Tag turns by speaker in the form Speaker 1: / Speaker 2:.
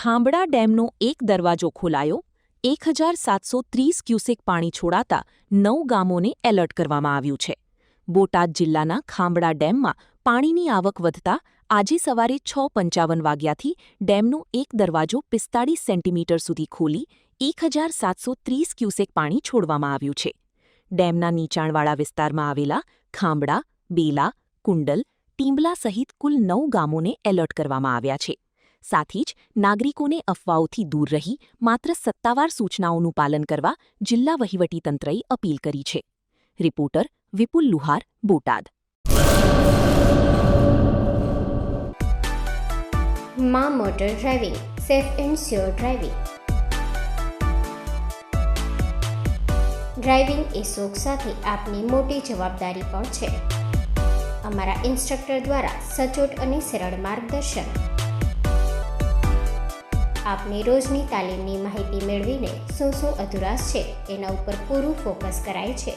Speaker 1: ખાંભડા ડેમનો એક દરવાજો ખોલાયો, 1730 ક્યુસેક પાણી છોડાતા 9 ગામોને એલર્ટ કરવામાં આવ્યું છે. બોટાદ જિલ્લાના ખાંભડા ડેમમાં પાણીની આવક વધતા આજે સવારે 6:55 વાગ્યાથી ડેમનો એક દરવાજો 45 સેન્ટીમીટર સુધી ખોલી 1730 ક્યુસેક પાણી છોડવામાં આવ્યું છે. ડેમના નીચાણવાળા વિસ્તારમાં આવેલા ખાંભડા, બેલા, કુંડલ, ટીંબલા સહિત કુલ 9 ગામોને એલર્ટ કરવામાં આવ્યા છે. સાથી જ નાગરિકોને અફવાઓથી દૂર રહી માત્ર સત્તાવાર સૂચનાઓનું પાલન કરવા જિલ્લા વહીવટીતંત્રએ અપીલ કરી છે. રિપોર્ટર વિપુલ લુહાર, બોટાદ.
Speaker 2: માં motor driving, safe and sure driving. Driving એ શોખ સાથે આપની મોટી જવાબદારી પણ છે. અમારા ઇન્સ્ટ્રક્ટર દ્વારા સચોટ અને સરળ માર્ગદર્શન. આપની રોજની તાલીમની માહિતી મેળવીને શું અધુરાશ છે એના ઉપર પૂરું ફોકસ કરાય છે.